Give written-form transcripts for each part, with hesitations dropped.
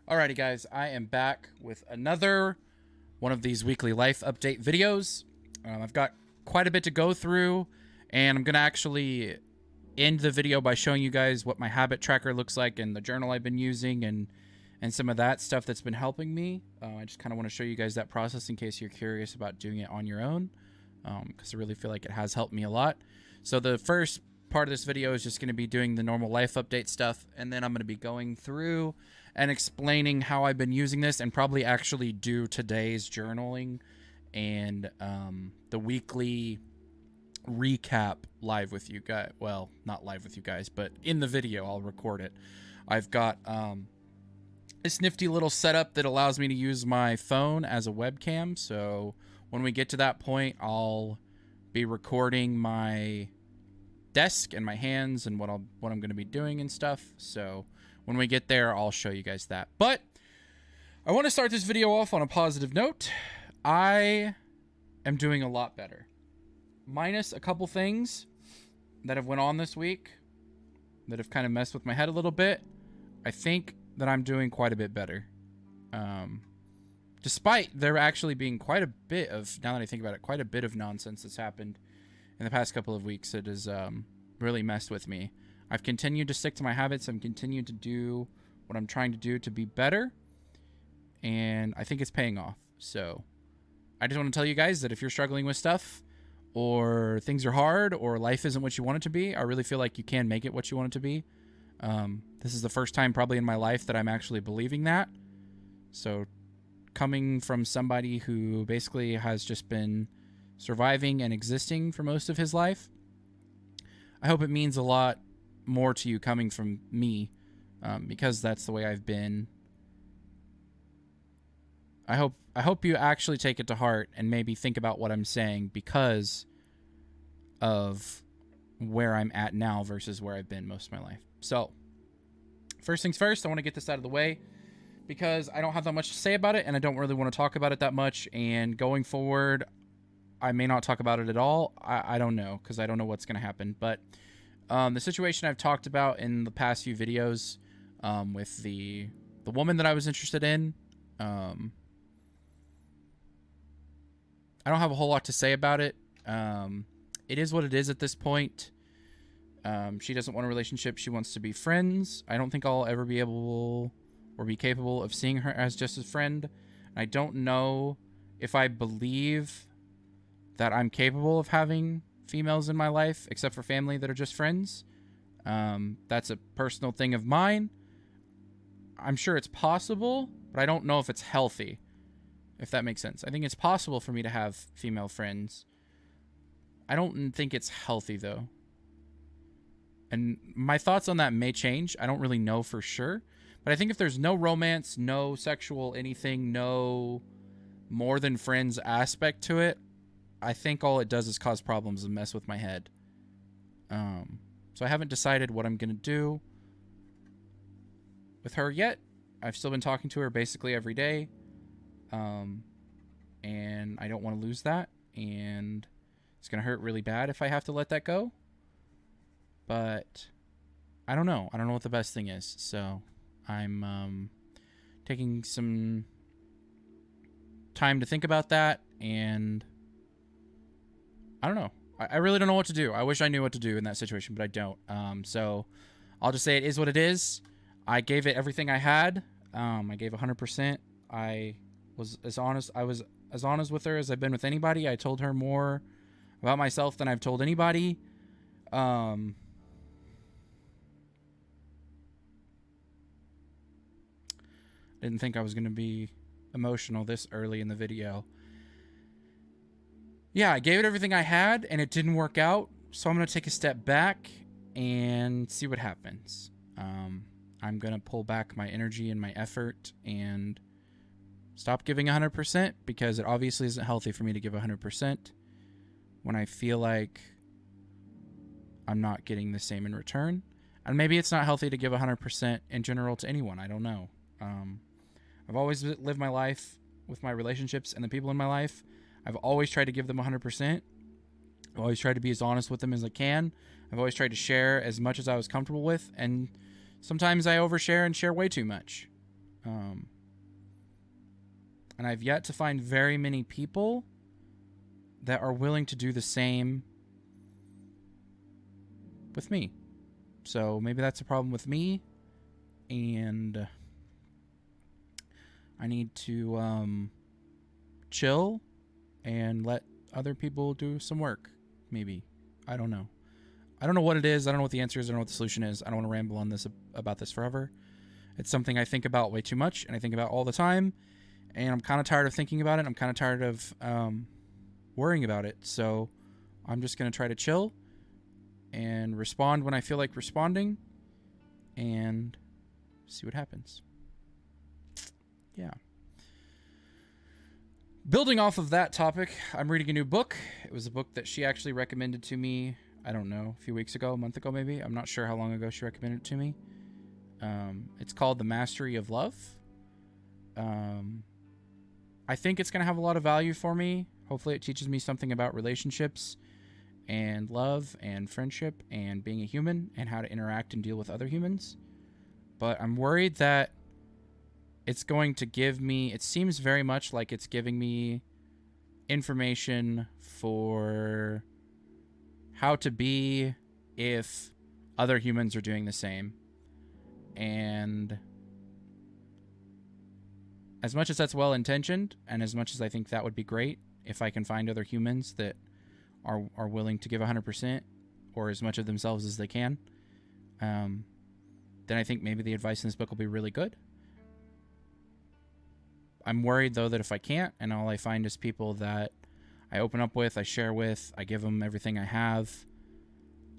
Alrighty guys, I am back with another one of these weekly life update videos. I've got quite a bit to go through, and I'm going to actually end the video by showing you guys what my habit tracker looks like and the journal I've been using and some of that stuff that's been helping me. I just kind of want to show you guys that process in case you're curious about doing it on your own, because I really feel like it has helped me a lot. So the first part of this video is just going to be doing the normal life update stuff, and then I'm going to be going through and explaining how I've been using this, and probably actually do today's journaling and the weekly recap live with you guys. Well, not live with you guys, but in the video I'll record it. I've got this nifty little setup that allows me to use my phone as a webcam, so when we get to that point I'll be recording my desk and my hands and what I'm going to be doing and stuff. So when we get there, I'll show you guys that. But I want to start this video off on a positive note. I am doing a lot better, minus a couple things that have went on this week that have kind of messed with my head a little bit. I think that I'm doing quite a bit better, despite there actually being quite a bit of, now that I think about it, quite a bit of nonsense that's happened in the past couple of weeks. It has really messed with me. I've continued to stick to my habits. I've continued to do what I'm trying to do to be better, and I think it's paying off. So I just want to tell you guys that if you're struggling with stuff, or things are hard, or life isn't what you want it to be, I really feel like you can make it what you want it to be. This is the first time probably in my life that I'm actually believing that. So coming from somebody who basically has just been surviving and existing for most of his life, I hope it means a lot more to you coming from me, because that's the way I've been. I hope you actually take it to heart and maybe think about what I'm saying because of where I'm at now versus where I've been most of my life. So first things first, I want to get this out of the way because I don't have that much to say about it, and I don't really want to talk about it that much, and going forward I may not talk about it at all. I don't know, because I don't know what's going to happen. But the situation I've talked about in the past few videos, with the woman that I was interested in, I don't have a whole lot to say about it. It is what it is at this point. She doesn't want a relationship. She wants to be friends. I don't think I'll ever be able or be capable of seeing her as just a friend. I don't know if I believe that I'm capable of having females in my life, except for family that are just friends. That's a personal thing of mine. I'm sure it's possible, but I don't know if it's healthy, if that makes sense. I think it's possible for me to have female friends. I don't think it's healthy, though. And my thoughts on that may change. I don't really know for sure. But I think if there's no romance, no sexual anything, no more than friends aspect to it, I think all it does is cause problems and mess with my head. So I haven't decided what I'm going to do with her yet. I've still been talking to her basically every day. And I don't want to lose that. And it's going to hurt really bad if I have to let that go. But I don't know. I don't know what the best thing is. So I'm taking some time to think about that, and I don't know. I really don't know what to do. I wish I knew what to do in that situation, but I don't. So I'll just say it is what it is. I gave it everything I had. I gave 100%. I was as honest with her as I've been with anybody. I told her more about myself than I've told anybody. Didn't think I was going to be emotional this early in the video. Yeah, I gave it everything I had, and it didn't work out, so I'm going to take a step back and see what happens. I'm going to pull back my energy and my effort and stop giving 100%, because it obviously isn't healthy for me to give 100% when I feel like I'm not getting the same in return. And maybe it's not healthy to give 100% in general to anyone. I don't know. I've always lived my life with my relationships and the people in my life. I've always tried to give them 100%. I've always tried to be as honest with them as I can. I've always tried to share as much as I was comfortable with, and sometimes I overshare and share way too much. And I've yet to find very many people that are willing to do the same with me. So maybe that's a problem with me, and I need to chill and let other people do some work. Maybe. I don't know. I don't know what it is. I don't know what the answer is. I don't know what the solution is. I don't want to ramble on this about this forever. It's something I think about way too much, and I think about all the time, and I'm kind of tired of thinking about it. I'm kind of tired of worrying about it. So I'm just going to try to chill and respond when I feel like responding and see what happens. Yeah. Building off of that topic, I'm reading a new book. It was a book that she actually recommended to me, I don't know, a few weeks ago, a month ago maybe. I'm not sure how long ago she recommended it to me. It's called The Mastery of Love. I think it's going to have a lot of value for me. Hopefully it teaches me something about relationships and love and friendship and being a human and how to interact and deal with other humans. But I'm worried that it's going to give me, it seems very much like it's giving me information for how to be if other humans are doing the same. And as much as that's well-intentioned, and as much as I think that would be great if I can find other humans that are willing to give 100% or as much of themselves as they can, then I think maybe the advice in this book will be really good. I'm worried, though, that if I can't, and all I find is people that I open up with, I share with, I give them everything I have,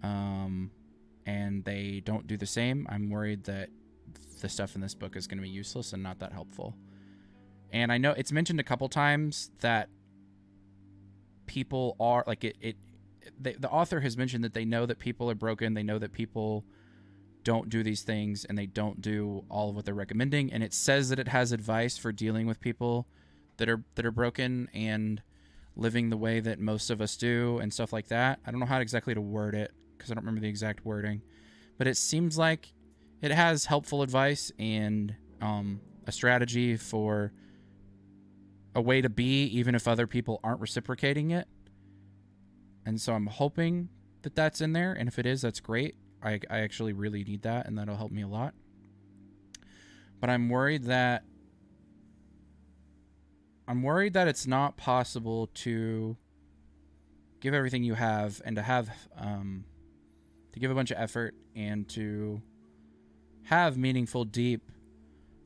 and they don't do the same, I'm worried that the stuff in this book is going to be useless and not that helpful. And I know it's mentioned a couple times that people are, like, the author has mentioned that they know that people are broken, they know that people don't do these things, and they don't do all of what they're recommending, and it says that it has advice for dealing with people that are broken and living the way that most of us do and stuff like that. I don't know how exactly to word it because I don't remember the exact wording, but it seems like it has helpful advice and a strategy for a way to be even if other people aren't reciprocating it. And so I'm hoping that that's in there, and if it is, that's great. I actually really need that, and that'll help me a lot. But I'm worried that it's not possible to give everything you have and to have to give a bunch of effort and to have meaningful, deep,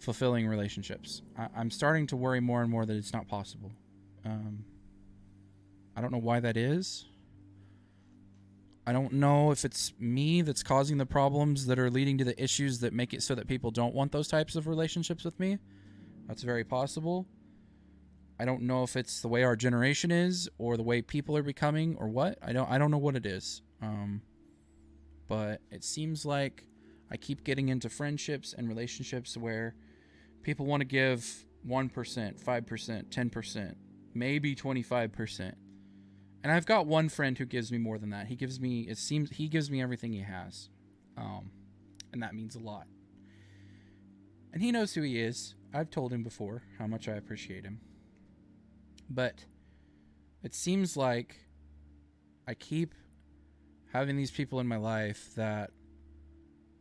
fulfilling relationships. I'm starting to worry more and more that it's not possible. I don't know why that is. I don't know if it's me that's causing the problems that are leading to the issues that make it so that people don't want those types of relationships with me. That's very possible. I don't know if it's the way our generation is or the way people are becoming or what. I don't know what it is. But it seems like I keep getting into friendships and relationships where people want to give 1%, 5%, 10%, maybe 25%. And I've got one friend who gives me more than that. He gives me everything he has. And that means a lot. And he knows who he is. I've told him before how much I appreciate him. But it seems like I keep having these people in my life that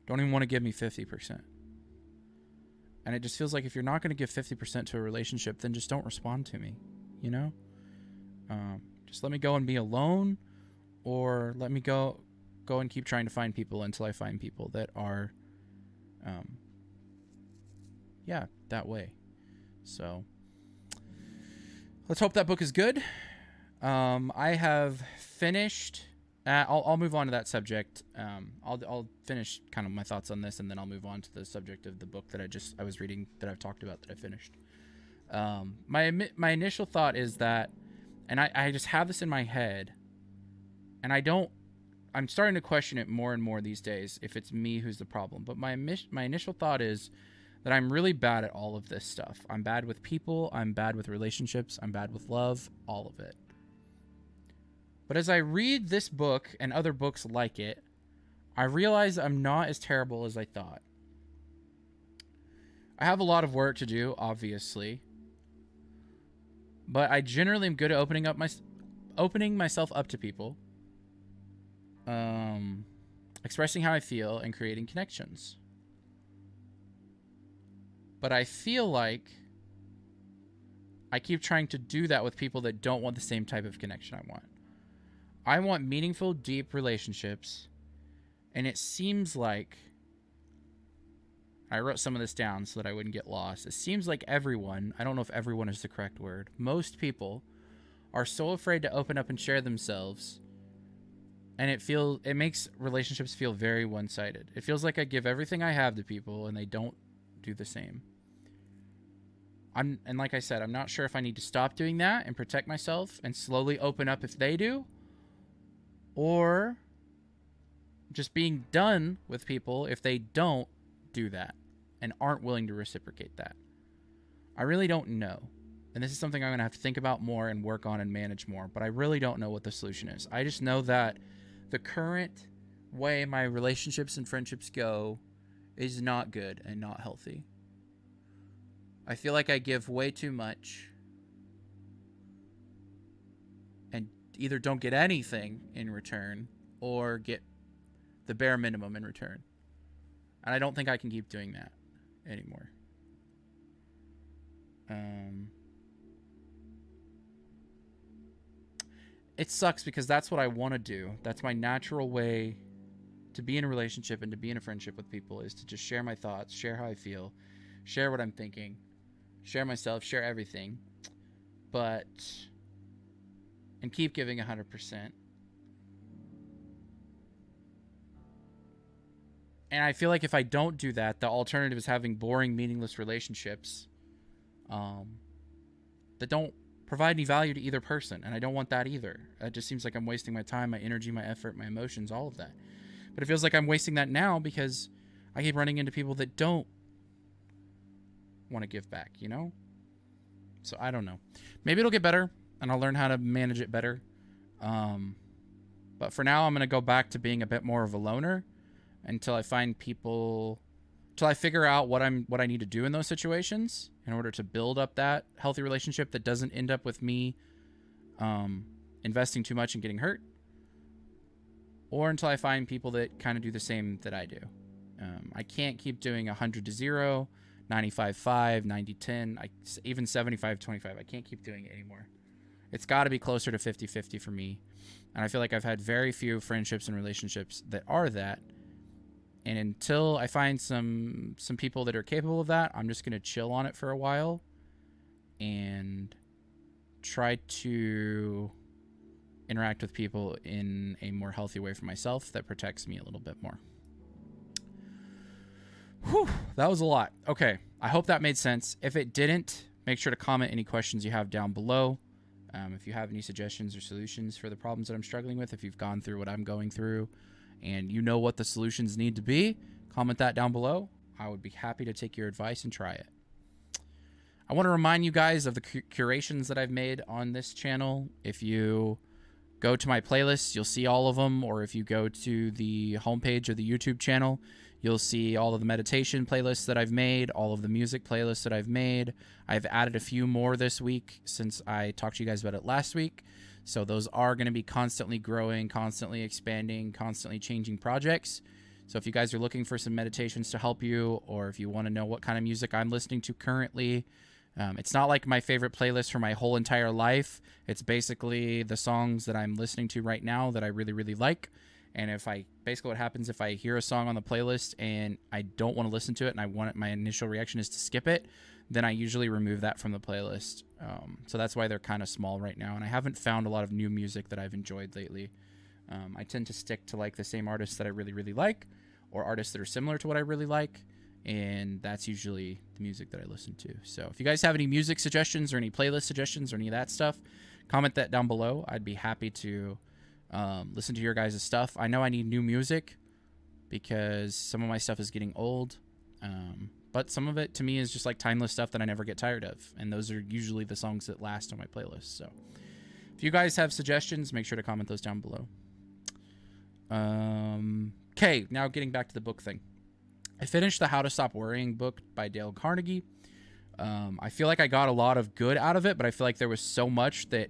don't even want to give me 50%. And it just feels like if you're not going to give 50% to a relationship, then just don't respond to me, you know? Just let me go and be alone, or let me go and keep trying to find people until I find people that are, that way. So let's hope that book is good. I have finished. I'll move on to that subject. I'll finish kind of my thoughts on this, and then I'll move on to the subject of the book that I was reading that I've talked about that I finished. My initial thought is that. And I just have this in my head, and I'm starting to question it more and more these days if it's me who's the problem. But my initial thought is that I'm really bad at all of this stuff. I'm bad with people. I'm bad with relationships. I'm bad with love. All of it. But as I read this book and other books like it, I realize I'm not as terrible as I thought. I have a lot of work to do, obviously. But I generally am good at opening myself up to people. Expressing how I feel and creating connections. But I feel like I keep trying to do that with people that don't want the same type of connection I want. I want meaningful, deep relationships. And it seems like, I wrote some of this down so that I wouldn't get lost. It seems like everyone, I don't know if everyone is the correct word, most people are so afraid to open up and share themselves. And it makes relationships feel very one-sided. It feels like I give everything I have to people and they don't do the same. And like I said, I'm not sure if I need to stop doing that and protect myself and slowly open up if they do, or just being done with people if they don't do that and aren't willing to reciprocate that. I really don't know. And this is something I'm going to have to think about more and work on and manage more, but I really don't know what the solution is. I just know that the current way my relationships and friendships go is not good and not healthy. I feel like I give way too much and either don't get anything in return or get the bare minimum in return. And I don't think I can keep doing that anymore. It sucks because that's what I want to do. That's my natural way to be in a relationship and to be in a friendship with people, is to just share my thoughts, share how I feel, share what I'm thinking, share myself, share everything, and keep giving 100%. And I feel like if I don't do that, the alternative is having boring, meaningless relationships that don't provide any value to either person. And I don't want that either. It just seems like I'm wasting my time, my energy, my effort, my emotions, all of that. But it feels like I'm wasting that now because I keep running into people that don't want to give back, you know? So I don't know. Maybe it'll get better and I'll learn how to manage it better. But for now, I'm going to go back to being a bit more of a loner until I find people, until I figure out what I need to do in those situations in order to build up that healthy relationship that doesn't end up with me investing too much and getting hurt, or until I find people that kind of do the same that I do. I can't keep doing 100-0, 95-5, 90-10, even 75-25. I can't keep doing it anymore. It's got to be closer to 50-50 for me. And I feel like I've had very few friendships and relationships that are that. And until I find some people that are capable of that, I'm just going to chill on it for a while and try to interact with people in a more healthy way for myself that protects me a little bit more. Whew, that was a lot. Okay, I hope that made sense. If it didn't, make sure to comment any questions you have down below. If you have any suggestions or solutions for the problems that I'm struggling with, if you've gone through what I'm going through and you know what the solutions need to be, comment that down below. I would be happy to take your advice and try it. I want to remind you guys of the curations that I've made on this channel. If you go to my playlists, you'll see all of them, or if you go to the homepage of the YouTube channel, you'll see all of the meditation playlists that I've made, all of the music playlists that I've made. I've added a few more this week since I talked to you guys about it last week. So those are going to be constantly growing, constantly expanding, constantly changing projects. So if you guys are looking for some meditations to help you, or if you want to know what kind of music I'm listening to currently, it's not like my favorite playlist for my whole entire life. It's basically the songs that I'm listening to right now that I really, really like. And basically what happens if I hear a song on the playlist and I don't want to listen to it and my initial reaction is to skip it, then I usually remove that from the playlist. So that's why they're kind of small right now. And I haven't found a lot of new music that I've enjoyed lately. I tend to stick to like the same artists that I really, really like, or artists that are similar to what I really like. And that's usually the music that I listen to. So if you guys have any music suggestions or any playlist suggestions or any of that stuff, comment that down below. I'd be happy to listen to your guys' stuff. I know I need new music because some of my stuff is getting old. But some of it to me is just like timeless stuff that I never get tired of. And those are usually the songs that last on my playlist. So if you guys have suggestions, make sure to comment those down below. Okay, now getting back to the book thing. I finished the How to Stop Worrying book by Dale Carnegie. I feel like I got a lot of good out of it, but I feel like there was so much that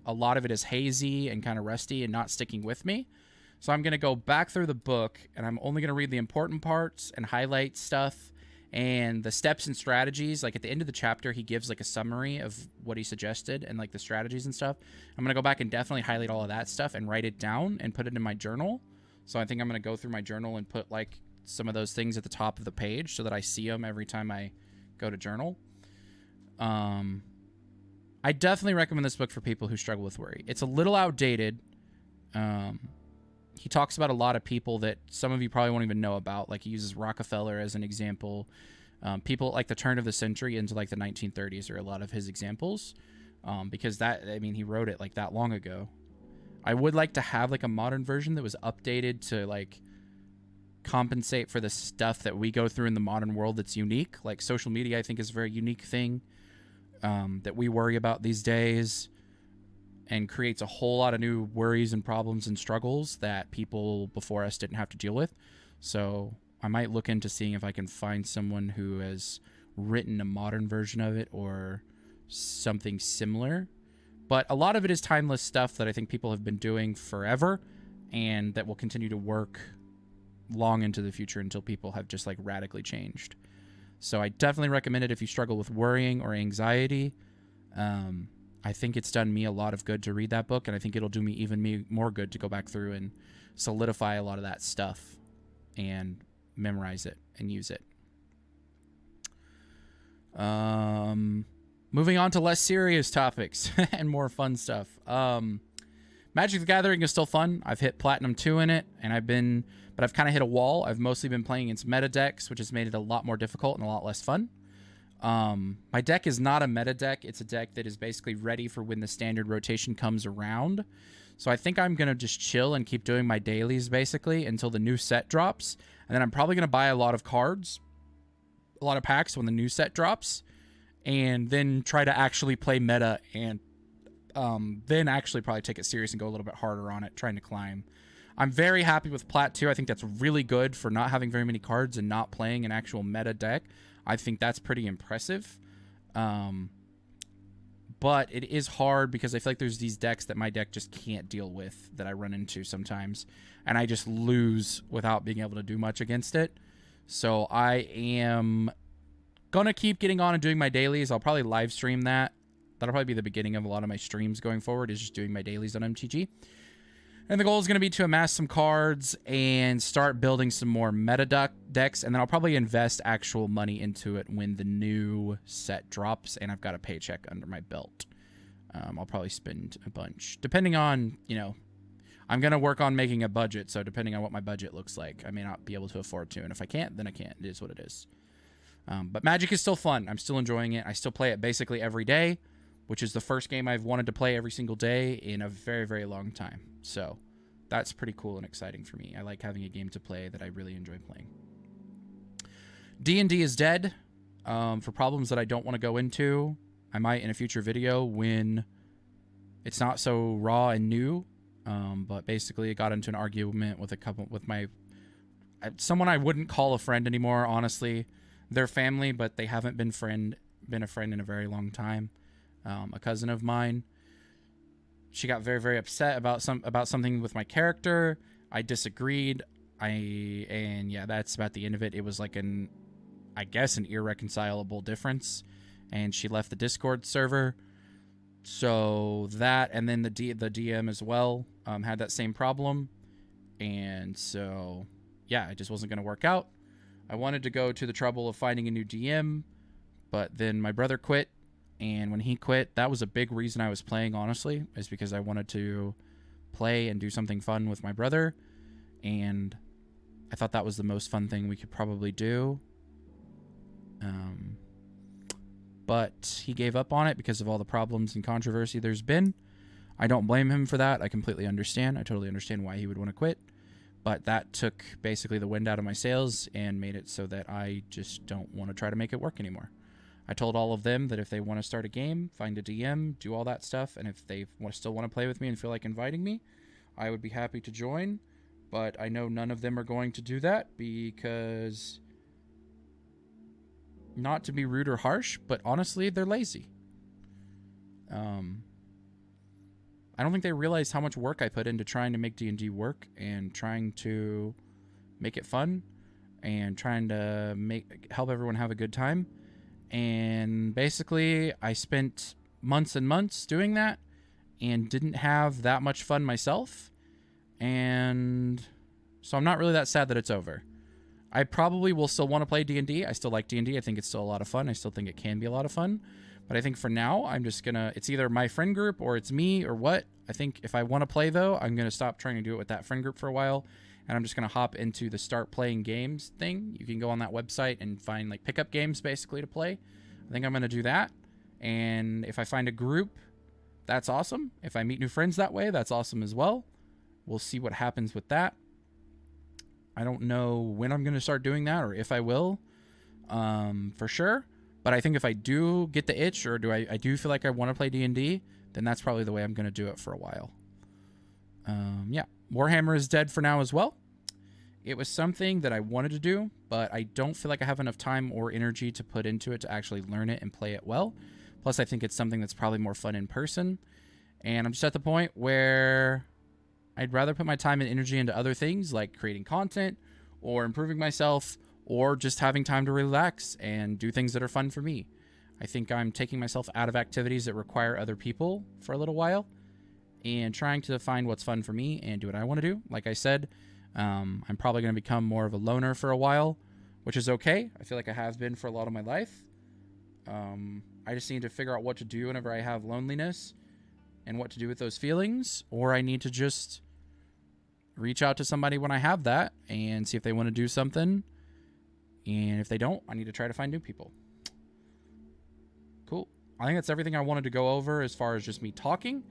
a lot of it is hazy and kind of rusty and not sticking with me. So I'm going to go back through the book, and I'm only going to read the important parts and highlight stuff and the steps and strategies. Like at the end of the chapter, he gives like a summary of what he suggested and like the strategies and stuff. I'm going to go back and definitely highlight all of that stuff and write it down and put it in my journal. So I think I'm going to go through my journal and put like some of those things at the top of the page so that I see them every time I go to journal. I definitely recommend this book for people who struggle with worry. It's a little outdated. He talks about a lot of people that some of you probably won't even know about. Like he uses Rockefeller as an example. People like the turn of the century into like the 1930s are a lot of his examples. Because he wrote it like that long ago. I would like to have like a modern version that was updated to like compensate for the stuff that we go through in the modern world that's unique. Like social media, I think, is a very unique thing that we worry about these days, and creates a whole lot of new worries and problems and struggles that people before us didn't have to deal with. So I might look into seeing if I can find someone who has written a modern version of it or something similar. But a lot of it is timeless stuff that I think people have been doing forever and that will continue to work long into the future until people have just like radically changed. So I definitely recommend it if you struggle with worrying or anxiety. I think it's done me a lot of good to read that book, and I think it'll do me more good to go back through and solidify a lot of that stuff and memorize it and use it. Moving on to less serious topics and more fun stuff. Magic the Gathering is still fun. I've hit Platinum 2 in it, and I've kind of hit a wall. I've mostly been playing against meta decks, which has made it a lot more difficult and a lot less fun. My deck is not a meta deck. It's a deck that is basically ready for when the standard rotation comes around. So I think I'm going to just chill and keep doing my dailies basically until the new set drops. And then I'm probably going to buy a lot of cards, a lot of packs when the new set drops, and then try to actually play meta and then actually probably take it serious and go a little bit harder on it, trying to climb. I'm very happy with Plat 2. I think that's really good for not having very many cards and not playing an actual meta deck. I think that's pretty impressive. But it is hard because I feel like there's these decks that my deck just can't deal with that I run into sometimes. And I just lose without being able to do much against it. So I am going to keep getting on and doing my dailies. I'll probably live stream that. That'll probably be the beginning of a lot of my streams going forward, is just doing my dailies on MTG. And the goal is going to be to amass some cards and start building some more meta decks. And then I'll probably invest actual money into it when the new set drops and I've got a paycheck under my belt. I'll probably spend a bunch. Depending on, I'm going to work on making a budget. So depending on what my budget looks like, I may not be able to afford to. And if I can't, then I can't. It is what it is. But Magic is still fun. I'm still enjoying it. I still play it basically every day, which is the first game I've wanted to play every single day in a very, very long time. So that's pretty cool and exciting for me. I like having a game to play that I really enjoy playing. DnD is dead for problems that I don't want to go into. I might in a future video when it's not so raw and new. But basically, I got into an argument with someone I wouldn't call a friend anymore. Honestly, they're family, but they haven't been a friend in a very long time. A cousin of mine. She got very, very upset about something with my character. I disagreed. That's about the end of it. It was like an irreconcilable difference, and she left the Discord server. So that, and then the DM as well, had that same problem, and so yeah, it just wasn't going to work out. I wanted to go to the trouble of finding a new DM, but then my brother quit. And when he quit, that was a big reason I was playing, honestly, is because I wanted to play and do something fun with my brother. And I thought that was the most fun thing we could probably do. But he gave up on it because of all the problems and controversy there's been. I don't blame him for that. I completely understand. I totally understand why he would want to quit. But that took basically the wind out of my sails and made it so that I just don't want to try to make it work anymore. I told all of them that if they want to start a game, find a DM, do all that stuff, and if they still want to play with me and feel like inviting me, I would be happy to join. But I know none of them are going to do that because Not to be rude or harsh, but honestly, they're lazy. I don't think they realize how much work I put into trying to make D&D work and trying to make it fun and trying to help everyone have a good time. And basically, I spent months and months doing that and didn't have that much fun myself. And so I'm not really that sad that it's over. I probably will still want to play D&D. I still like D&D. I think it's still a lot of fun. I still think it can be a lot of fun. But I think for now, I'm just going to... It's either my friend group or it's me or what. I think if I want to play, though, I'm going to stop trying to do it with that friend group for a while. And I'm just going to hop into the start playing games thing. You can go on that website and find like pickup games basically to play. I think I'm going to do that. And if I find a group, that's awesome. If I meet new friends that way, that's awesome as well. We'll see what happens with that. I don't know when I'm going to start doing that or if I will, for sure. But I think if I do get the itch or I do feel like I want to play D&D, then that's probably the way I'm going to do it for a while. Yeah, Warhammer is dead for now as well. It was something that I wanted to do, but I don't feel like I have enough time or energy to put into it to actually learn it and play it well. Plus, I think it's something that's probably more fun in person. And I'm just at the point where I'd rather put my time and energy into other things like creating content or improving myself or just having time to relax and do things that are fun for me. I think I'm taking myself out of activities that require other people for a little while and trying to find what's fun for me and do what I want to do. Like I said, I'm probably going to become more of a loner for a while, which is okay. I feel like I have been for a lot of my life. I just need to figure out what to do whenever I have loneliness and what to do with those feelings, or I need to just reach out to somebody when I have that and see if they want to do something. And if they don't, I need to try to find new people. Cool. I think that's everything I wanted to go over as far as just me talking.